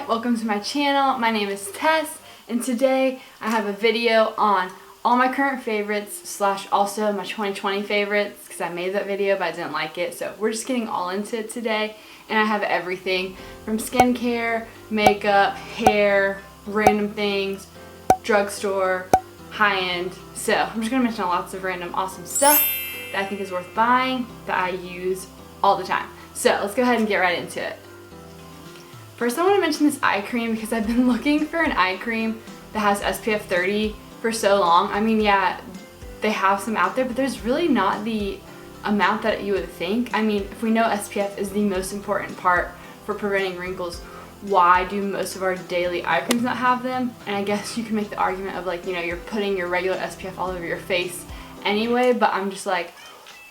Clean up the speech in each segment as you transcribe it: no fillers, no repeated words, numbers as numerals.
welcome to my channel. My name is Tess, and today I have a video on all my current favorites slash also my 2020 favorites, because I made that video but I didn't like it, so we're just getting all into it today. And I have everything from skincare, makeup, hair, random things, drugstore, high-end. So I'm just gonna mention lots of random awesome stuff that I think is worth buying, that I use all the time. So let's go ahead and get right into it. First, I want to mention this eye cream because I've been looking for an eye cream that has SPF 30 for so long. I mean, yeah, they have some out there, but there's really not the amount that you would think. I mean, if we know SPF is the most important part for preventing wrinkles, why do most of our daily eye creams not have them? And I guess you can make the argument of, like, you know, you're putting your regular SPF all over your face anyway, but I'm just like,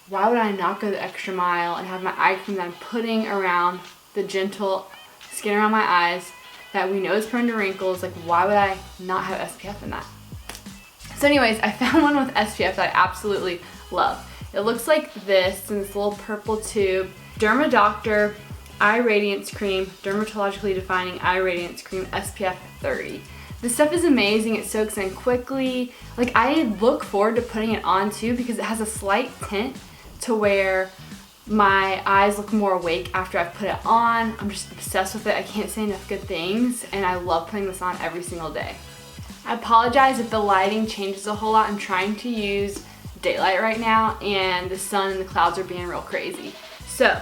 why would I not go the extra mile and have my eye cream that I'm putting around the gentle skin around my eyes that we know is prone to wrinkles? Like, why would I not have SPF in that? So anyways, I found one with SPF that I absolutely love. It looks like this in this little purple tube. Derma Doctor Eye Radiance Cream, Dermatologically Defining Eye Radiance Cream, SPF 30. This stuff is amazing. It soaks in quickly. Like, I look forward to putting it on too because it has a slight tint to where my eyes look more awake after I've put it on. I'm just obsessed with it. I can't say enough good things, and I love putting this on every single day. I apologize if the lighting changes a whole lot. I'm trying to use daylight right now, and the sun and the clouds are being real crazy. So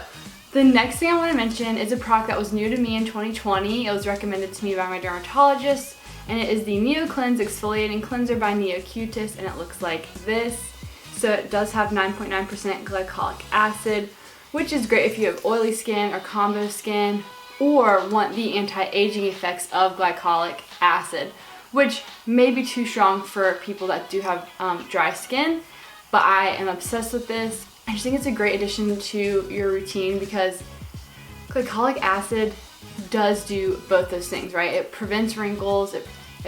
the next thing I want to mention is a product that was new to me in 2020. It was recommended to me by my dermatologist, and it is the Neo Cleanse Exfoliating Cleanser by Neo-Cutis, and it looks like this. So it does have 9.9% glycolic acid, which is great if you have oily skin or combo skin or want the anti-aging effects of glycolic acid, which may be too strong for people that do have dry skin, but I am obsessed with this. I just think it's a great addition to your routine because glycolic acid does do both those things, right? It prevents wrinkles, it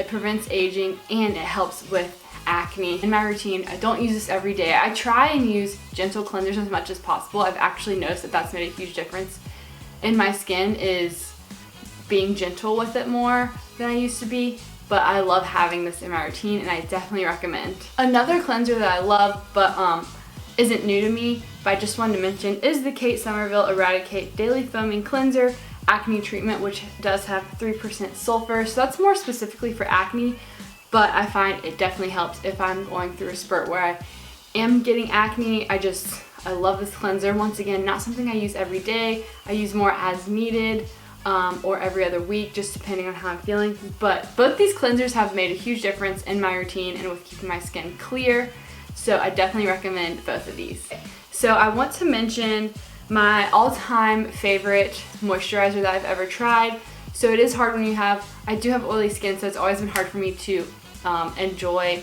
prevents aging, and it helps with acne. In my routine, I don't use this every day. I try and use gentle cleansers as much as possible. I've actually noticed that that's made a huge difference in my skin, is being gentle with it more than I used to be. But I love having this in my routine, and I definitely recommend. Another cleanser that I love but isn't new to me, but I just wanted to mention, is the Kate Somerville Eradicate Daily Foaming Cleanser Acne Treatment, which does have 3% sulfur. So that's more specifically for acne, but I find it definitely helps if I'm going through a spurt where I am getting acne. I love this cleanser. Once again, not something I use every day. I use more as needed or every other week, just depending on how I'm feeling. But both these cleansers have made a huge difference in my routine and with keeping my skin clear. So I definitely recommend both of these. So I want to mention my all-time favorite moisturizer that I've ever tried. So it is hard when I do have oily skin, so it's always been hard for me to enjoy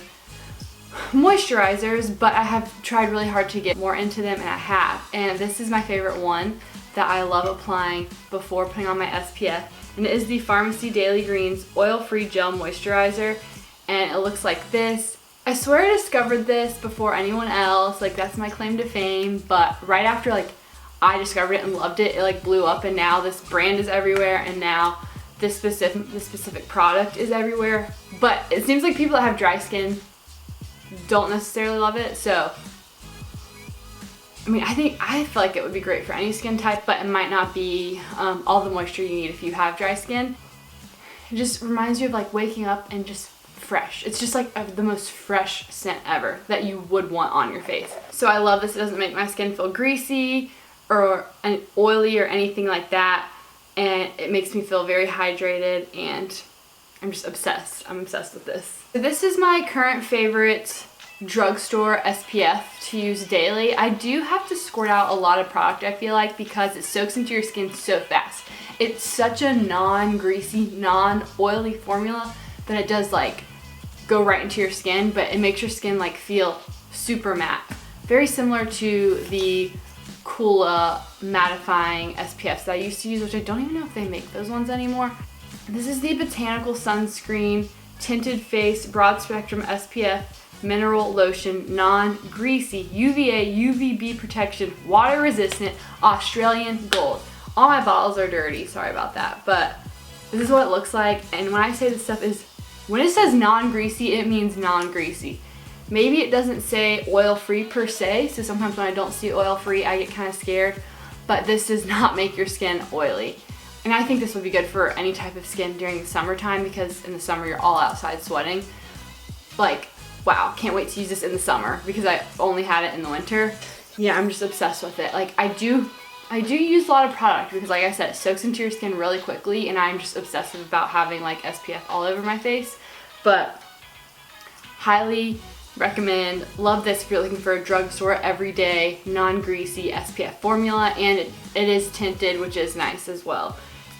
moisturizers, but I have tried really hard to get more into them, and I have. And this is my favorite one that I love applying before putting on my SPF, and it is the Farmacy Daily Greens Oil-Free Gel Moisturizer, and it looks like this. I swear I discovered this before anyone else, like, that's my claim to fame, but right after, like, I discovered it and loved it, it like blew up, and now this brand is everywhere, and now this specific product is everywhere. But it seems like people that have dry skin don't necessarily love it. So I mean, I feel like it would be great for any skin type, but it might not be all the moisture you need if you have dry skin. It just reminds you of like waking up and just fresh. It's just like the most fresh scent ever that you would want on your face. So I love this. It doesn't make my skin feel greasy or oily or anything like that, and it makes me feel very hydrated, and I'm just obsessed. I'm obsessed with this. So this is my current favorite drugstore SPF to use daily. I do have to squirt out a lot of product, I feel like, because it soaks into your skin so fast. It's such a non-greasy, non-oily formula that it does like go right into your skin, but it makes your skin like feel super matte. Very similar to the Coola mattifying SPFs that I used to use, which I don't even know if they make those ones anymore. This is the Botanical Sunscreen Tinted Face Broad Spectrum SPF Mineral Lotion Non-Greasy UVA UVB Protection Water Resistant Australian Gold. All my bottles are dirty, sorry about that, but This is what it looks like, and when I say this stuff is, when it says non-greasy, it means non-greasy. Maybe it doesn't say oil-free per se, so sometimes when I don't see oil-free, I get kind of scared, but this does not make your skin oily. And I think this would be good for any type of skin during the summertime, because in the summer you're all outside sweating. Like, wow, can't wait to use this in the summer because I only had it in the winter. Yeah, I'm just obsessed with it. Like, I do use a lot of product because, like I said, it soaks into your skin really quickly, and I'm just obsessive about having like SPF all over my face. But highly recommend, love this if you're looking for a drugstore everyday non-greasy SPF formula, and it is tinted, which is nice as well.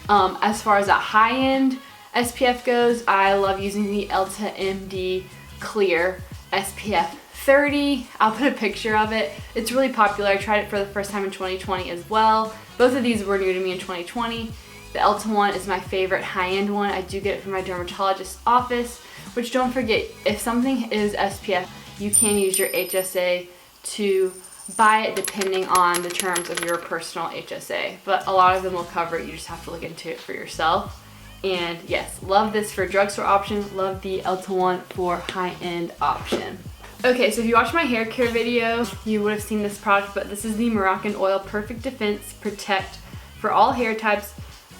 As far as a high-end SPF goes, I love using the Elta MD Clear SPF 30. I'll put a picture of it. It's really popular. I tried it for the first time in 2020 as well. Both of these were new to me in 2020. The Elta one is my favorite high-end one. I do get it from my dermatologist's office, which, don't forget, if something is SPF, you can use your HSA to buy it depending on the terms of your personal HSA. But a lot of them will cover it. You just have to look into it for yourself. And yes, love this for drugstore option. Love the Elta one for high-end option. Okay, so if you watched my hair care video, you would have seen this product, but this is the Moroccan Oil Perfect Defense Protect for all hair types,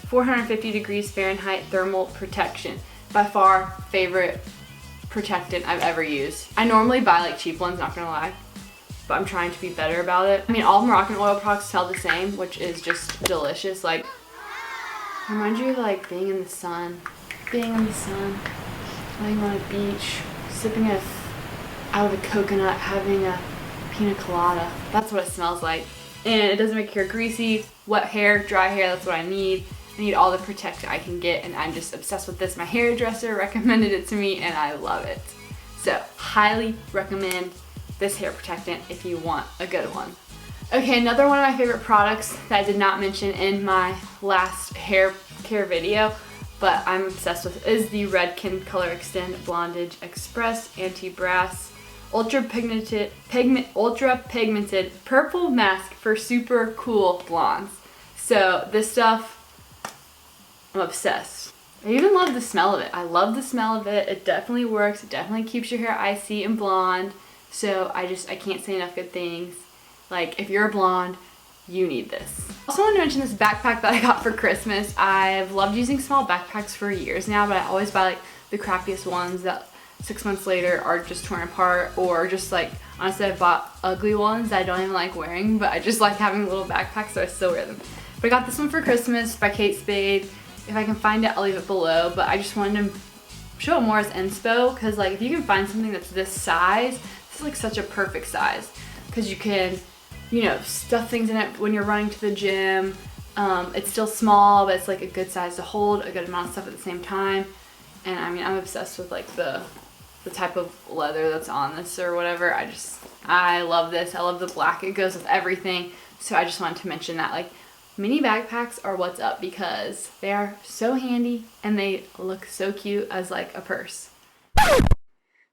450 degrees Fahrenheit thermal protection. By far, favorite protectant I've ever used. I normally buy like cheap ones, not gonna lie, but I'm trying to be better about it. I mean, all Moroccan oil products smell the same, which is just delicious. Like, reminds you of like being in the sun, laying on a beach, sipping out of a coconut, having a pina colada. That's what it smells like. And it doesn't make your hair greasy, wet hair, dry hair, that's what I need. I need all the protection I can get, and I'm just obsessed with this. My hairdresser recommended it to me, and I love it. So, highly recommend this hair protectant if you want a good one. Okay, another one of my favorite products that I did not mention in my last hair care video, but I'm obsessed with, is the Redken Color Extend Blondage Express Anti-Brass Ultra Pigmented Purple Mask for super cool blondes. So this stuff, I'm obsessed. I even love the smell of it. I love the smell of it. It definitely works. It definitely keeps your hair icy and blonde. So I can't say enough good things. Like, if you're a blonde, you need this. I also want to mention this backpack that I got for Christmas. I've loved using small backpacks for years now, but I always buy like the crappiest ones that 6 months later are just torn apart, or just like, honestly, I bought ugly ones that I don't even like wearing, but I just like having little backpacks, so I still wear them. But I got this one for Christmas by Kate Spade. If I can find it, I'll leave it below, but I just wanted to show it more as inspo, because like, if you can find something that's this size, this is like such a perfect size, because you can, you know, stuff things in it when you're running to the gym. It's still small, but it's like a good size to hold a good amount of stuff at the same time. And I mean, I'm obsessed with like the type of leather that's on this or whatever. I love this. I love the black. It goes with everything. So I just wanted to mention that, like, mini backpacks are what's up, because they are so handy and they look so cute as like a purse.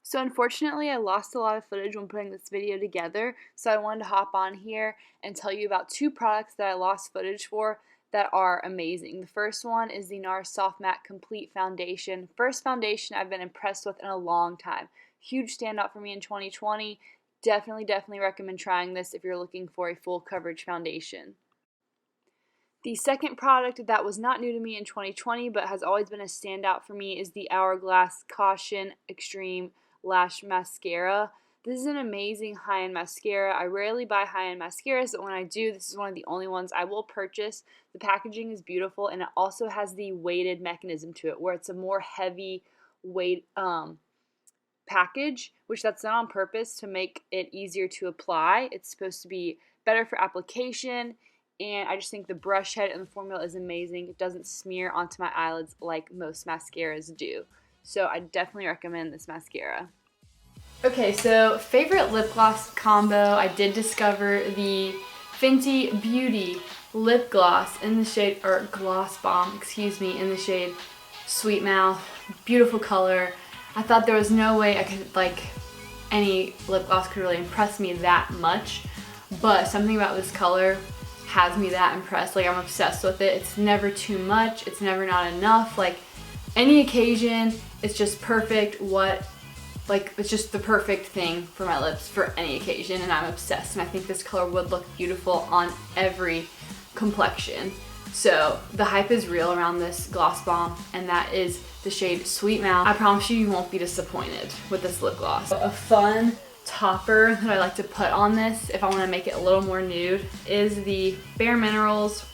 So unfortunately, I lost a lot of footage when putting this video together, so I wanted to hop on here and tell you about two products that I lost footage for that are amazing. The first one is the NARS Soft Matte Complete Foundation. First foundation I've been impressed with in a long time. Huge standout for me in 2020. Definitely recommend trying this if you're looking for a full coverage foundation. The second product that was not new to me in 2020 but has always been a standout for me is the Hourglass Caution Extreme Lash Mascara. This is an amazing high-end mascara. I rarely buy high-end mascaras, but when I do, this is one of the only ones I will purchase. The packaging is beautiful, and it also has the weighted mechanism to it, where it's a more heavy weight package, which that's done on purpose to make it easier to apply. It's supposed to be better for application, and I just think the brush head and the formula is amazing. It doesn't smear onto my eyelids like most mascaras do. So I definitely recommend this mascara. Okay, so favorite lip gloss combo, I did discover the Fenty Beauty lip gloss in the shade, or gloss bomb, excuse me, in the shade Sweet Mouth. Beautiful color. I thought there was no way I could, like, any lip gloss could really impress me that much, but something about this color has me that impressed. Like, I'm obsessed with it. It's never too much. It's never not enough. Like, any occasion, it's just perfect. It's just the perfect thing for my lips for any occasion, and I'm obsessed. And I think this color would look beautiful on every complexion. So the hype is real around this gloss bomb, and that is the shade Sweet Mouth. I promise you won't be disappointed with this lip gloss. A fun topper that I like to put on this if I want to make it a little more nude is the Bareminerals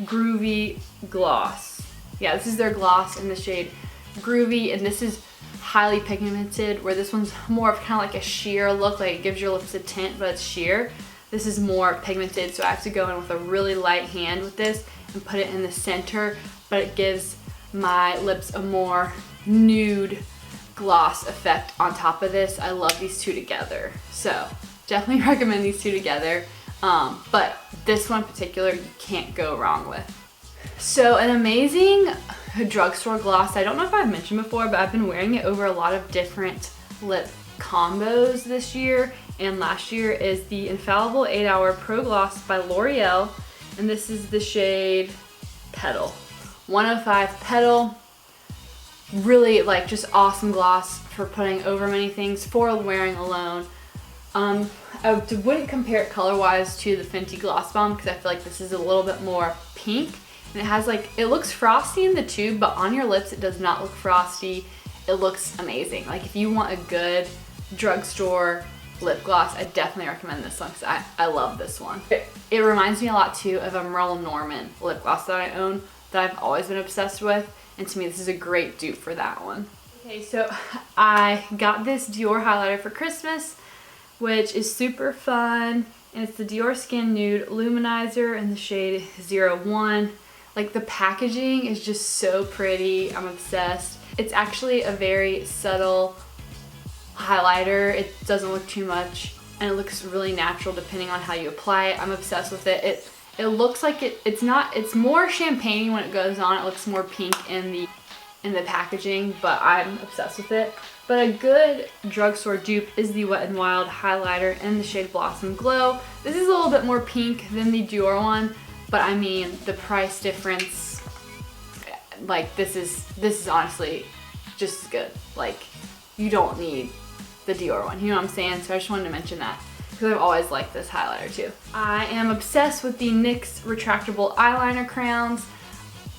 Groovy Gloss. Yeah, this is their gloss in the shade Groovy, and this is highly pigmented, where this one's more of kind of like a sheer look, like it gives your lips a tint, but it's sheer. This is more pigmented, so I have to go in with a really light hand with this and put it in the center, but it gives my lips a more nude gloss effect on top of this. I love these two together, so definitely recommend these two together. But this one in particular, you can't go wrong with. So an amazing drugstore gloss, I don't know if I've mentioned before, but I've been wearing it over a lot of different lip combos this year and last year, is the Infallible 8-Hour Pro Gloss by Loreal, and this is the shade Petal. 105 Petal. Really, like, just awesome gloss for putting over many things, for wearing alone. I wouldn't compare it color-wise to the Fenty Gloss Bomb, because I feel like this is a little bit more pink, and it has, like, it looks frosty in the tube, but on your lips it does not look frosty. It looks amazing. Like, if you want a good drugstore lip gloss, I definitely recommend this one, because I love this one. It reminds me a lot too of a Merle Norman lip gloss that I own, that I've always been obsessed with, and to me this is a great dupe for that one. Okay, so I got this Dior highlighter for Christmas, which is super fun, and it's the Dior Skin Nude Luminizer in the shade 01. Like, the packaging is just so pretty. I'm obsessed. It's actually a very subtle highlighter. It doesn't look too much, and it looks really natural depending on how you apply it. I'm obsessed with it. It looks like it's more champagne when it goes on. It looks more pink in the packaging, but I'm obsessed with it. But a good drugstore dupe is the Wet n Wild highlighter in the shade Blossom Glow. This is a little bit more pink than the Dior one, but I mean, the price difference, like, this is honestly just as good. Like, you don't need the Dior one, you know what I'm saying? So I just wanted to mention that, because I've always liked this highlighter too. I am obsessed with the NYX retractable eyeliner crowns.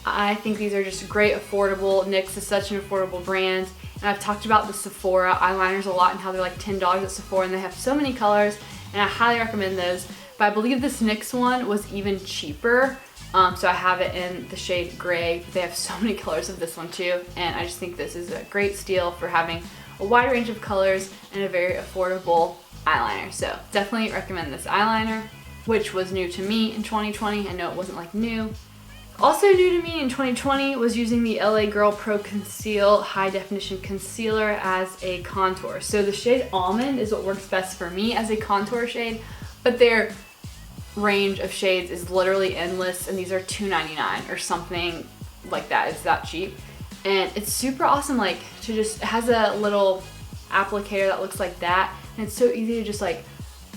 I think these are just great, affordable. NYX is such an affordable brand, and I've talked about the Sephora eyeliners a lot and how they're like $10 at Sephora, and they have so many colors, and I highly recommend those. But I believe this NYX one was even cheaper, so I have it in the shade gray. They have so many colors of this one too, and I just think this is a great steal for having a wide range of colors and a very affordable eyeliner. So definitely recommend this eyeliner, which was new to me in 2020. I know it wasn't like new. Also new to me in 2020 was using the LA Girl Pro Conceal High Definition Concealer as a contour. So the shade Almond is what works best for me as a contour shade, but their range of shades is literally endless, and these are $2.99 or something like that. It's that cheap, and it's super awesome. Like, it has a little applicator that looks like that, and it's so easy to just like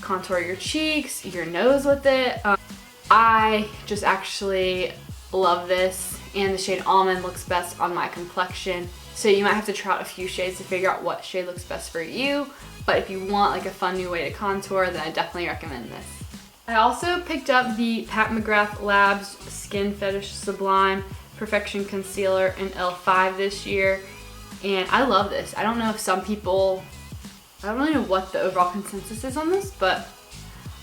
contour your cheeks, your nose with it. I just actually love this, and the shade Almond looks best on my complexion, so you might have to try out a few shades to figure out what shade looks best for you. But if you want like a fun new way to contour, then I definitely recommend this. I also picked up the Pat McGrath Labs Skin Fetish Sublime Perfection Concealer in L5 this year, and I love this. I don't know if some people, I don't really know what the overall consensus is on this, but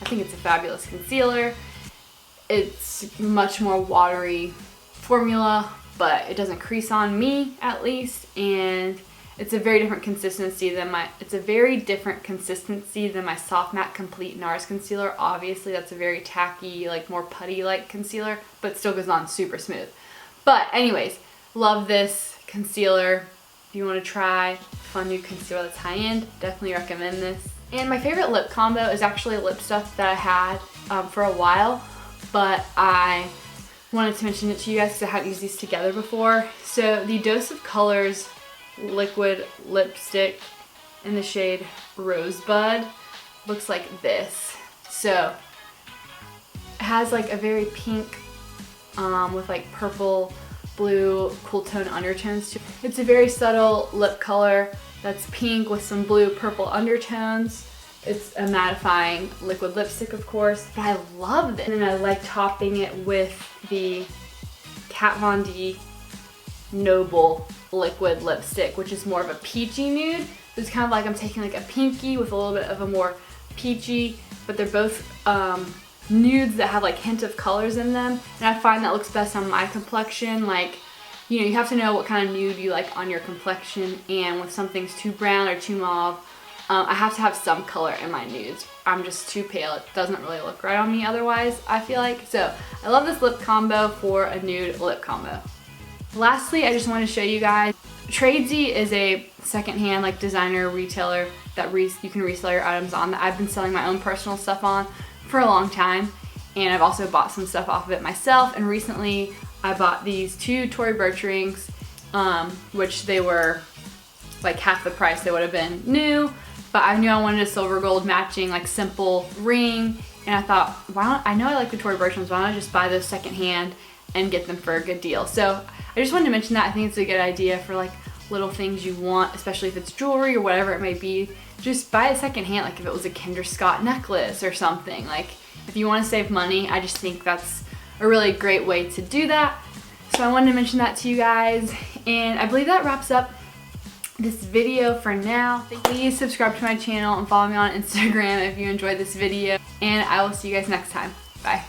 I think it's a fabulous concealer. It's much more watery formula, but it doesn't crease on me, at least, and it's a very different consistency than my Soft Matte Complete NARS concealer. Obviously, that's a very tacky, like more putty-like concealer, but it still goes on super smooth. But anyways, love this concealer. If you want to try a fun new concealer that's high-end, definitely recommend this. And my favorite lip combo is actually a lip stuff that I had for a while, but I wanted to mention it to you guys because I hadn't used these together before. So the Dose of Colors liquid lipstick in the shade Rosebud looks like this. So it has like a very pink with like purple, blue, cool tone undertones to it. It's a very subtle lip color that's pink with some blue, purple undertones. It's a mattifying liquid lipstick, of course, but I love this. And then I like topping it with the Kat Von D Noble liquid lipstick, which is more of a peachy nude. It's kind of like I'm taking like a pinky with a little bit of a more peachy, but they're both nudes that have like hint of colors in them. And I find that looks best on my complexion. Like, you know, you have to know what kind of nude you like on your complexion, and when something's too brown or too mauve, I have to have some color in my nudes. I'm just too pale. It doesn't really look right on me otherwise, I feel like. So I love this lip combo for a nude lip combo. Lastly, I just want to show you guys, Tradesy is a secondhand like designer retailer that you can resell your items on, that I've been selling my own personal stuff on for a long time. And I've also bought some stuff off of it myself. And recently I bought these 2 Tory Burch rings, which they were like half the price they would have been new. But I knew I wanted a silver gold matching like simple ring, and I thought, why don't, I know I like the Tory Burch ones, why don't I just buy those secondhand and get them for a good deal. So I just wanted to mention that. I think it's a good idea for like little things you want, especially if it's jewelry or whatever it may be. Just buy it secondhand, like if it was a Kinder Scott necklace or something. Like if you want to save money, I just think that's a really great way to do that. So I wanted to mention that to you guys, and I believe that wraps up this video for now. Please subscribe to my channel and follow me on Instagram if you enjoyed this video, and I will see you guys next time. Bye.